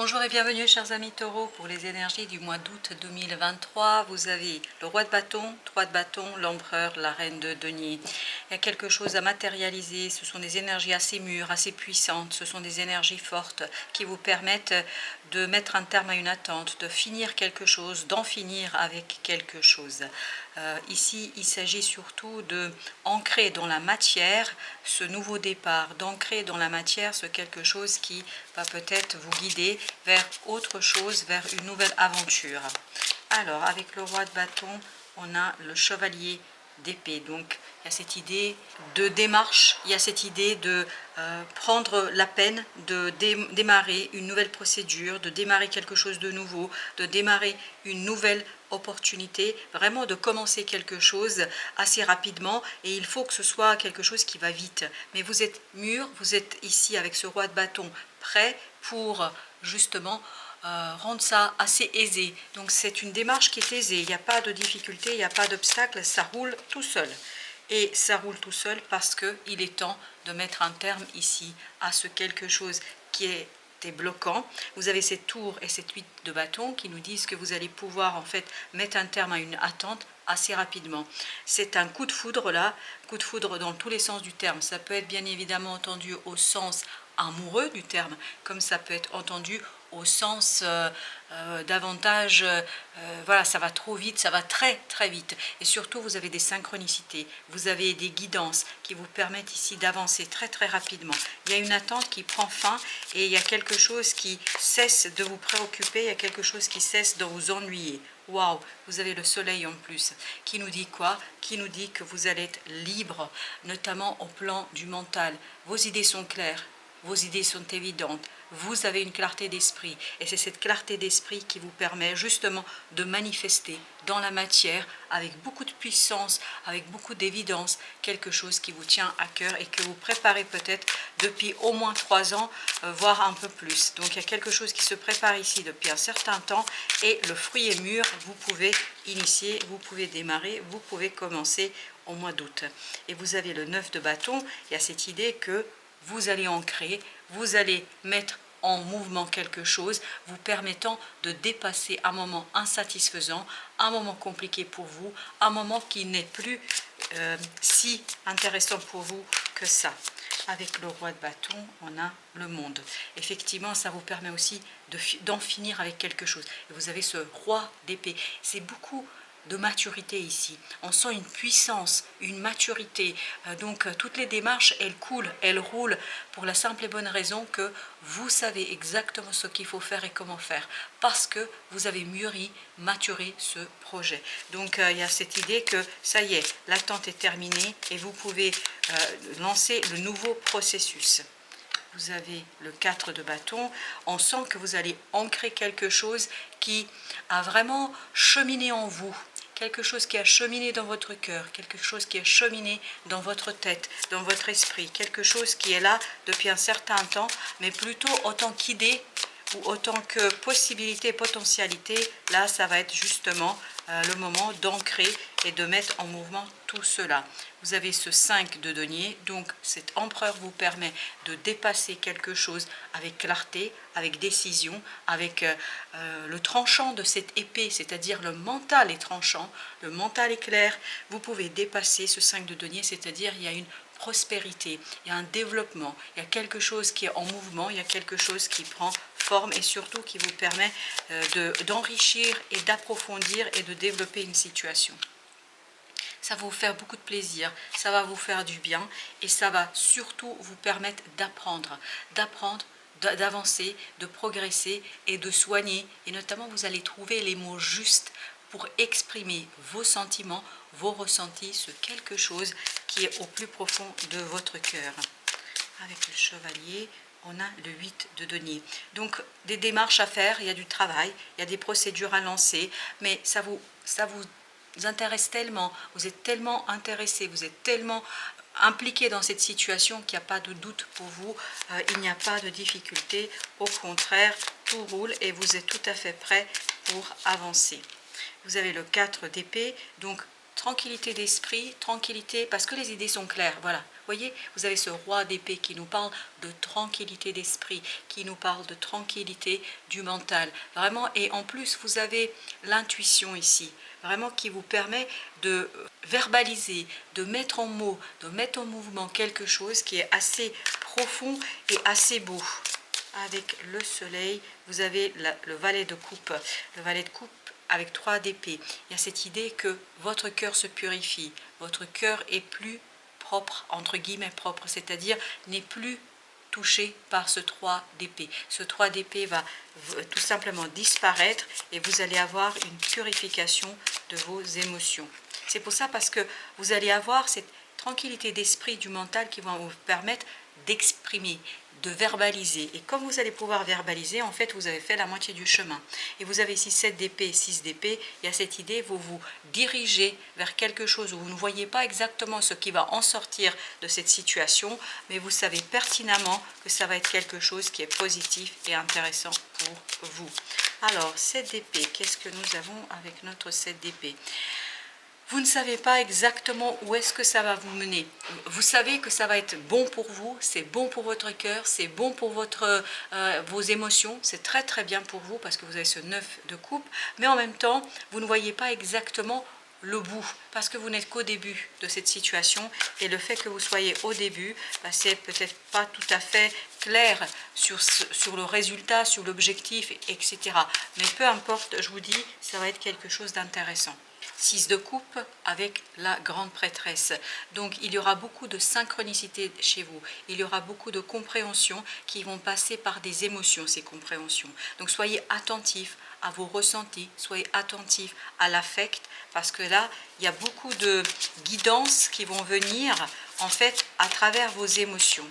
Bonjour et bienvenue chers amis taureaux pour les énergies du mois d'août 2023. Vous avez le roi de bâton, 3 de bâton, l'empereur, la reine de denier. Il y a quelque chose à matérialiser, ce sont des énergies assez mûres, assez puissantes, ce sont des énergies fortes qui vous permettent de mettre un terme à une attente, de finir quelque chose, d'en finir avec quelque chose. Ici, il s'agit surtout de ancrer dans la matière ce nouveau départ, d'ancrer dans la matière ce quelque chose qui va peut-être vous guider vers autre chose, vers une nouvelle aventure. Alors, avec le roi de bâton, on a le chevalier d'épée. Donc, il y a cette idée de démarche, il y a cette idée de prendre la peine de démarrer une nouvelle procédure, de démarrer quelque chose de nouveau, de démarrer une nouvelle opportunité, vraiment de commencer quelque chose assez rapidement, et il faut que ce soit quelque chose qui va vite. Mais vous êtes mûr, vous êtes ici avec ce roi de bâton prêt pour justement rendre ça assez aisé. Donc c'est une démarche qui est aisée, il n'y a pas de difficulté, il n'y a pas d'obstacle, ça roule tout seul. Et ça roule tout seul parce qu'il est temps de mettre un terme ici à ce quelque chose qui est bloquant. Vous avez cette tour et cette 8 de bâton qui nous disent que vous allez pouvoir en fait mettre un terme à une attente assez rapidement. C'est un coup de foudre là, coup de foudre dans tous les sens du terme. Ça peut être bien évidemment entendu au sens amoureux du terme, comme ça peut être entendu au sens davantage, voilà, ça va trop vite, ça va très très vite. Et surtout, vous avez des synchronicités, vous avez des guidances qui vous permettent ici d'avancer très très rapidement. Il y a une attente qui prend fin et il y a quelque chose qui cesse de vous préoccuper, il y a quelque chose qui cesse de vous ennuyer. Waouh, vous avez le soleil en plus, qui nous dit quoi? Qui nous dit que vous allez être libre, notamment au plan du mental. Vos idées sont claires, vos idées sont évidentes, vous avez une clarté d'esprit, et c'est cette clarté d'esprit qui vous permet justement de manifester dans la matière avec beaucoup de puissance, avec beaucoup d'évidence, quelque chose qui vous tient à cœur et que vous préparez peut-être depuis au moins 3 ans, voire un peu plus. Donc il y a quelque chose qui se prépare ici depuis un certain temps et le fruit est mûr, vous pouvez initier, vous pouvez démarrer, vous pouvez commencer au mois d'août. Et vous avez le 9 de bâton, il y a cette idée que vous allez ancrer, vous allez mettre en mouvement quelque chose, vous permettant de dépasser un moment insatisfaisant, un moment compliqué pour vous, un moment qui n'est plus si intéressant pour vous que ça. Avec le roi de bâton, on a le monde. Effectivement, ça vous permet aussi d'en finir avec quelque chose. Et vous avez ce roi d'épée. C'est beaucoup de maturité ici. On sent une puissance, une maturité. Donc toutes les démarches, elles coulent, elles roulent pour la simple et bonne raison que vous savez exactement ce qu'il faut faire et comment faire. Parce que vous avez mûri, maturé ce projet. Donc il y a cette idée que ça y est, l'attente est terminée et vous pouvez lancer le nouveau processus. Vous avez le 4 de bâton, on sent que vous allez ancrer quelque chose qui a vraiment cheminé en vous, quelque chose qui a cheminé dans votre cœur, quelque chose qui a cheminé dans votre tête, dans votre esprit, quelque chose qui est là depuis un certain temps, mais plutôt autant qu'idée ou autant que possibilité, potentialité. Là, ça va être justement le moment d'ancrer et de mettre en mouvement tout cela. Vous avez ce 5 de denier, donc cet empereur vous permet de dépasser quelque chose avec clarté, avec décision, avec le tranchant de cette épée, c'est-à-dire le mental est tranchant, le mental est clair. Vous pouvez dépasser ce 5 de denier, c'est-à-dire il y a une prospérité, il y a un développement, il y a quelque chose qui est en mouvement, il y a quelque chose qui prend forme et surtout qui vous permet d'enrichir et d'approfondir et de développer une situation. Ça va vous faire beaucoup de plaisir, ça va vous faire du bien et ça va surtout vous permettre d'apprendre, d'avancer, de progresser et de soigner. Et notamment, vous allez trouver les mots justes pour exprimer vos sentiments, vos ressentis, ce quelque chose qui est au plus profond de votre cœur. Avec le chevalier, on a le 8 de denier. Donc, des démarches à faire, il y a du travail, il y a des procédures à lancer, mais ça vous intéresse tellement, vous êtes tellement intéressé, vous êtes tellement impliqué dans cette situation qu'il n'y a pas de doute pour vous, il n'y a pas de difficulté, au contraire, tout roule et vous êtes tout à fait prêt pour avancer. Vous avez le 4 d'épée, donc tranquillité d'esprit, tranquillité, parce que les idées sont claires, voilà. Voyez, vous avez ce roi d'épée qui nous parle de tranquillité d'esprit, qui nous parle de tranquillité du mental, vraiment, et en plus, vous avez l'intuition ici, vraiment qui vous permet de verbaliser, de mettre en mots, de mettre en mouvement quelque chose qui est assez profond et assez beau. Avec le soleil, vous avez le valet de coupe. Le valet de coupe avec 3 d'épée. Il y a cette idée que votre cœur se purifie. Votre cœur est plus propre, entre guillemets propre, c'est-à-dire n'est plus touché par ce 3 d'épée. Ce 3 d'épée va tout simplement disparaître et vous allez avoir une purification de vos émotions. C'est pour ça parce que vous allez avoir cette tranquillité d'esprit du mental qui va vous permettre d'exprimer, de verbaliser. Et comme vous allez pouvoir verbaliser, en fait, vous avez fait la moitié du chemin. Et vous avez ici 7 d'épée, 6 d'épée. Il y a cette idée, vous vous dirigez vers quelque chose où vous ne voyez pas exactement ce qui va en sortir de cette situation, mais vous savez pertinemment que ça va être quelque chose qui est positif et intéressant pour vous. Alors, 7 d'épée, qu'est-ce que nous avons avec notre 7 d'épée ? Vous ne savez pas exactement où est-ce que ça va vous mener. Vous savez que ça va être bon pour vous, c'est bon pour votre cœur, c'est bon pour vos émotions, c'est très très bien pour vous parce que vous avez ce 9 de coupe, mais en même temps, vous ne voyez pas exactement le bout, parce que vous n'êtes qu'au début de cette situation, et le fait que vous soyez au début, c'est peut-être pas tout à fait clair sur le résultat, sur l'objectif, etc. Mais peu importe, je vous dis, ça va être quelque chose d'intéressant. 6 de coupe avec la grande prêtresse. Donc il y aura beaucoup de synchronicité chez vous. Il y aura beaucoup de compréhensions qui vont passer par des émotions, ces compréhensions. Donc soyez attentifs à vos ressentis, soyez attentifs à l'affect, parce que là, il y a beaucoup de guidances qui vont venir en fait à travers vos émotions.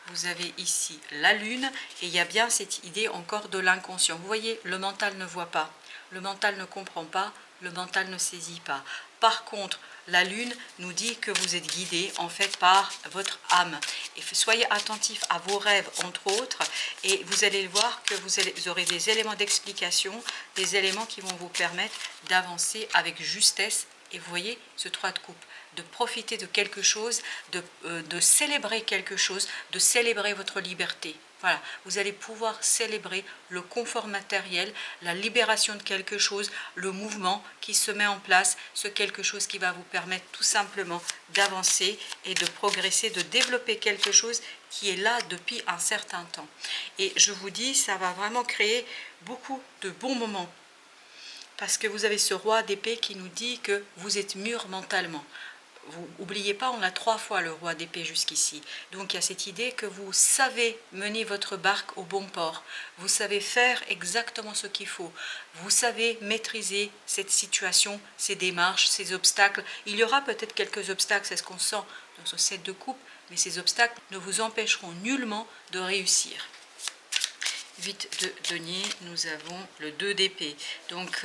Vous avez ici la lune et il y a bien cette idée encore de l'inconscient. Vous voyez, le mental ne voit pas, le mental ne comprend pas, le mental ne saisit pas. Par contre, la lune nous dit que vous êtes guidé en fait par votre âme. Et soyez attentifs à vos rêves entre autres et vous allez voir que vous aurez des éléments d'explication, des éléments qui vont vous permettre d'avancer avec justesse. Et vous voyez ce 3 de coupe, de profiter de quelque chose, de célébrer quelque chose, de célébrer votre liberté. Voilà, vous allez pouvoir célébrer le confort matériel, la libération de quelque chose, le mouvement qui se met en place, ce quelque chose qui va vous permettre tout simplement d'avancer et de progresser, de développer quelque chose qui est là depuis un certain temps. Et je vous dis, ça va vraiment créer beaucoup de bons moments. Parce que vous avez ce roi d'épée qui nous dit que vous êtes mûr mentalement. Vous n'oubliez pas, on a 3 fois le roi d'épée jusqu'ici. Donc il y a cette idée que vous savez mener votre barque au bon port. Vous savez faire exactement ce qu'il faut. Vous savez maîtriser cette situation, ces démarches, ces obstacles. Il y aura peut-être quelques obstacles, c'est ce qu'on sent dans ce 7 de coupe, mais ces obstacles ne vous empêcheront nullement de réussir. 8 de denier, nous avons le 2 d'épée. Donc,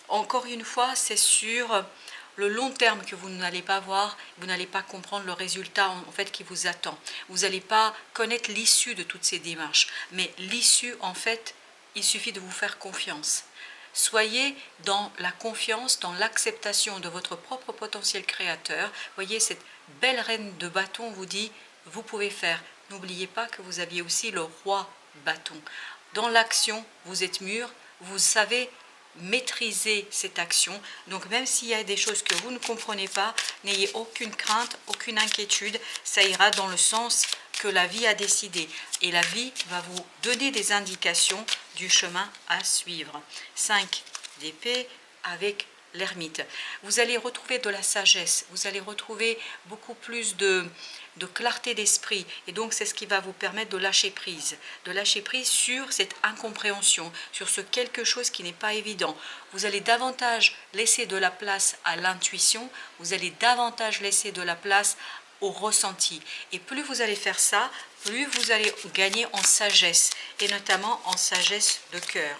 encore une fois, c'est sur le long terme que vous n'allez pas voir, vous n'allez pas comprendre le résultat en fait qui vous attend. Vous n'allez pas connaître l'issue de toutes ces démarches. Mais l'issue, en fait, il suffit de vous faire confiance. Soyez dans la confiance, dans l'acceptation de votre propre potentiel créateur. Voyez, cette belle reine de bâton vous dit, vous pouvez faire. N'oubliez pas que vous aviez aussi le roi bâton. Dans l'action, vous êtes mûr, vous savez maîtriser cette action. Donc même s'il y a des choses que vous ne comprenez pas, n'ayez aucune crainte, aucune inquiétude. Ça ira dans le sens que la vie a décidé. Et la vie va vous donner des indications du chemin à suivre. 5 d'épée avec l'ermite. Vous allez retrouver de la sagesse, vous allez retrouver beaucoup plus de clarté d'esprit, et donc c'est ce qui va vous permettre de lâcher prise sur cette incompréhension, sur ce quelque chose qui n'est pas évident. Vous allez davantage laisser de la place à l'intuition, vous allez davantage laisser de la place au ressenti, et plus vous allez faire ça, plus vous allez gagner en sagesse, et notamment en sagesse de cœur.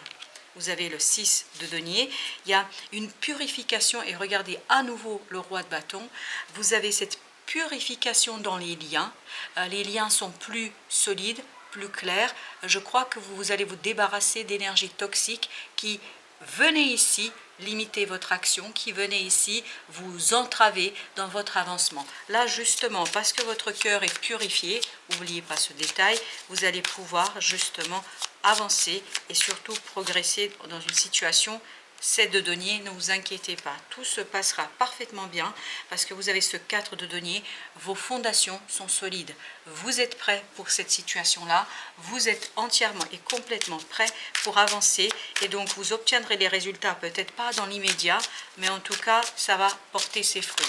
Vous avez le 6 de denier, il y a une purification, et regardez à nouveau le roi de bâton, vous avez cette purification dans les liens sont plus solides, plus clairs. Je crois que vous allez vous débarrasser d'énergie toxique qui venez ici limiter votre action, qui venez ici vous entraver dans votre avancement. Là justement, parce que votre cœur est purifié, n'oubliez pas ce détail, vous allez pouvoir justement avancer et surtout progresser dans une situation. 7 de denier, ne vous inquiétez pas, tout se passera parfaitement bien parce que vous avez ce 4 de denier, vos fondations sont solides, vous êtes prêt pour cette situation-là, vous êtes entièrement et complètement prêt pour avancer et donc vous obtiendrez des résultats, peut-être pas dans l'immédiat, mais en tout cas, ça va porter ses fruits.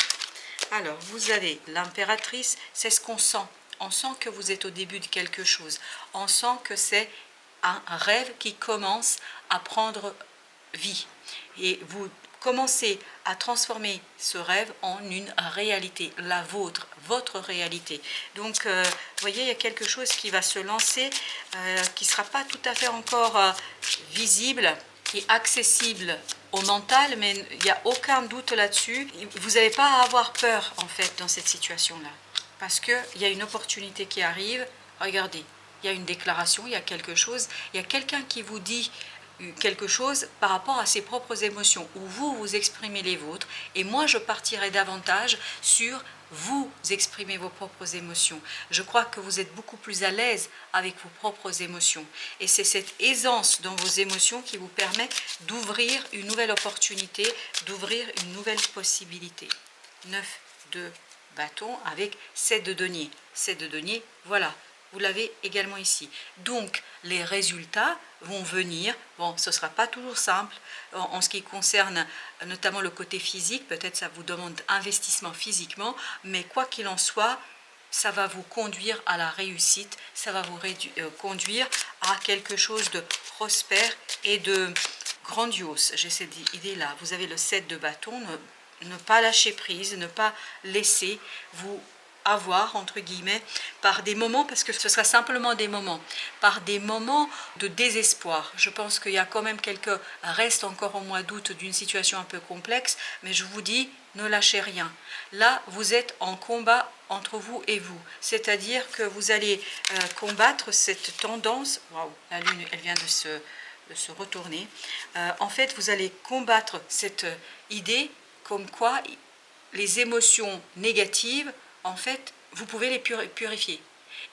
Alors, vous avez l'impératrice, c'est ce qu'on sent. On sent que vous êtes au début de quelque chose, on sent que c'est un rêve qui commence à prendre vie. Et vous commencez à transformer ce rêve en une réalité, la vôtre, votre réalité. Donc, vous voyez, il y a quelque chose qui va se lancer, qui ne sera pas tout à fait encore visible et accessible au mental, mais il n'y a aucun doute là-dessus. Vous n'avez pas à avoir peur, en fait, dans cette situation-là. Parce qu'il y a une opportunité qui arrive. Regardez, il y a une déclaration, il y a quelque chose, il y a quelqu'un qui vous dit quelque chose par rapport à ses propres émotions, où vous exprimez les vôtres, et moi je partirai davantage sur vous exprimer vos propres émotions. Je crois que vous êtes beaucoup plus à l'aise avec vos propres émotions, et c'est cette aisance dans vos émotions qui vous permet d'ouvrir une nouvelle opportunité, d'ouvrir une nouvelle possibilité. 9 de bâton avec 7 de denier. 7 de denier, voilà. Vous l'avez également ici. Donc, les résultats vont venir. Bon, ce ne sera pas toujours simple en ce qui concerne notamment le côté physique. Peut-être ça vous demande investissement physiquement, mais quoi qu'il en soit, ça va vous conduire à la réussite. Ça va vous conduire à quelque chose de prospère et de grandiose. J'ai cette idée-là. Vous avez le 7 de bâton. Ne pas lâcher prise, ne pas laisser vous avoir, entre guillemets, par des moments, parce que ce sera simplement des moments, par des moments de désespoir. Je pense qu'il y a quand même quelques restes encore au mois d'août d'une situation un peu complexe, mais je vous dis, ne lâchez rien. Là, vous êtes en combat entre vous et vous, c'est-à-dire que vous allez combattre cette tendance. Waouh, la lune, elle vient de se retourner. En fait, vous allez combattre cette idée comme quoi les émotions négatives, en fait, vous pouvez les purifier.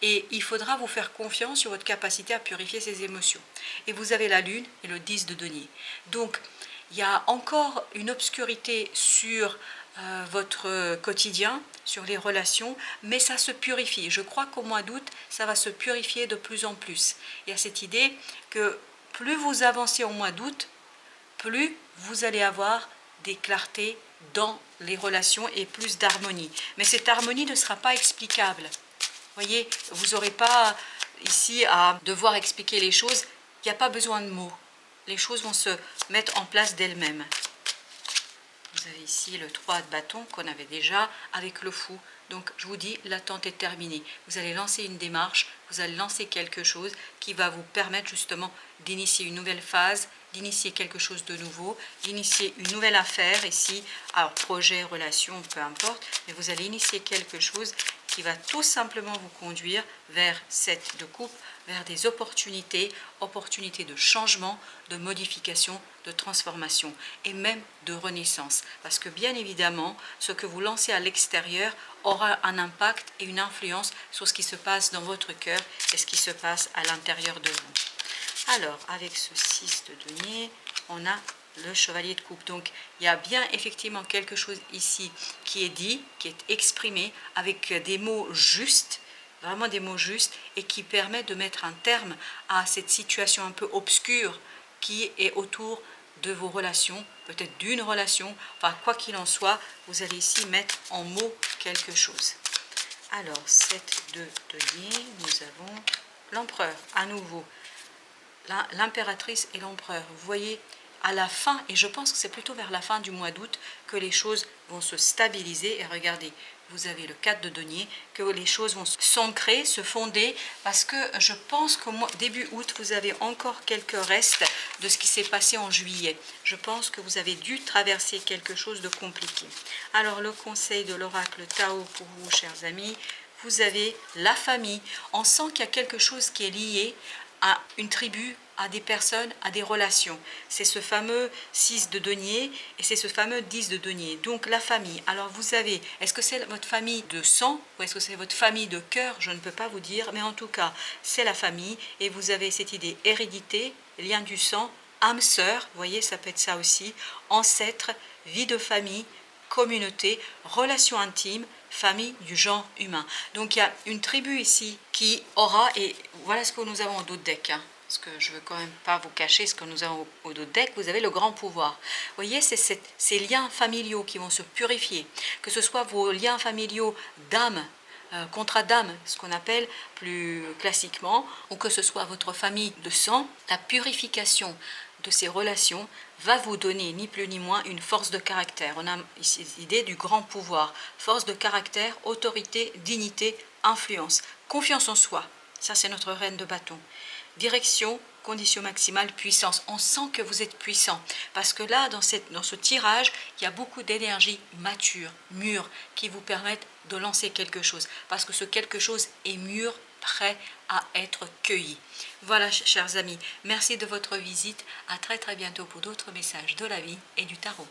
Et il faudra vous faire confiance sur votre capacité à purifier ces émotions. Et vous avez la lune et le 10 de denier. Donc, il y a encore une obscurité sur votre quotidien, sur les relations, mais ça se purifie. Je crois qu'au mois d'août, ça va se purifier de plus en plus. Il y a cette idée que plus vous avancez au mois d'août, plus vous allez avoir des clartés dans les relations et plus d'harmonie. Mais cette harmonie ne sera pas explicable. Vous voyez, vous n'aurez pas ici à devoir expliquer les choses. Il n'y a pas besoin de mots. Les choses vont se mettre en place d'elles-mêmes. Vous avez ici le 3 de bâton qu'on avait déjà avec le fou. Donc je vous dis, l'attente est terminée. Vous allez lancer une démarche, vous allez lancer quelque chose qui va vous permettre justement d'initier une nouvelle phase, d'initier quelque chose de nouveau, d'initier une nouvelle affaire ici, alors projet, relation, peu importe, mais vous allez initier quelque chose qui va tout simplement vous conduire vers cette de coupe, vers des opportunités, opportunités de changement, de modification, de transformation et même de renaissance. Parce que bien évidemment, ce que vous lancez à l'extérieur aura un impact et une influence sur ce qui se passe dans votre cœur et ce qui se passe à l'intérieur de vous. Alors, avec ce 6 de denier, on a le chevalier de coupe. Donc, il y a bien effectivement quelque chose ici qui est dit, qui est exprimé avec des mots justes, vraiment des mots justes, et qui permet de mettre un terme à cette situation un peu obscure qui est autour de vos relations, peut-être d'une relation, enfin quoi qu'il en soit, vous allez ici mettre en mots quelque chose. Alors, 7 de denier, nous avons l'empereur, à nouveau, l'impératrice et l'empereur. Vous voyez, à la fin, et je pense que c'est plutôt vers la fin du mois d'août que les choses vont se stabiliser. Et regardez, vous avez le 4 de denier, que les choses vont s'ancrer, se fonder, parce que je pense qu'au début août, vous avez encore quelques restes de ce qui s'est passé en juillet. Je pense que vous avez dû traverser quelque chose de compliqué. Alors, le conseil de l'oracle Tao pour vous, chers amis, vous avez la famille. On sent qu'il y a quelque chose qui est lié à une tribu, à des personnes, à des relations. C'est ce fameux 6 de denier et c'est ce fameux 10 de denier. Donc la famille, alors vous avez, est-ce que c'est votre famille de sang ou est-ce que c'est votre famille de cœur? Je ne peux pas vous dire, mais en tout cas, c'est la famille et vous avez cette idée hérédité, lien du sang, âme sœur, vous voyez, ça peut être ça aussi, ancêtre, vie de famille, communauté, relation intime, famille du genre humain. Donc il y a une tribu ici qui aura, et voilà ce que nous avons au dos de deck, hein, parce que je ne veux quand même pas vous cacher ce que nous avons au dos de deck, vous avez le grand pouvoir. Vous voyez, c'est ces liens familiaux qui vont se purifier, que ce soit vos liens familiaux d'âme, contrat d'âme, ce qu'on appelle plus classiquement, ou que ce soit votre famille de sang, la purification de ces relations va vous donner ni plus ni moins une force de caractère. On a ici l'idée du grand pouvoir, force de caractère, autorité, dignité, influence, confiance en soi. Ça, c'est notre reine de bâton. Direction, condition maximale, puissance. On sent que vous êtes puissant parce que là, dans ce tirage, il y a beaucoup d'énergie mature, mûre, qui vous permettent de lancer quelque chose parce que ce quelque chose est mûr, prêt à être cueilli. Voilà, chers amis, merci de votre visite. À très très bientôt pour d'autres messages de la vie et du tarot.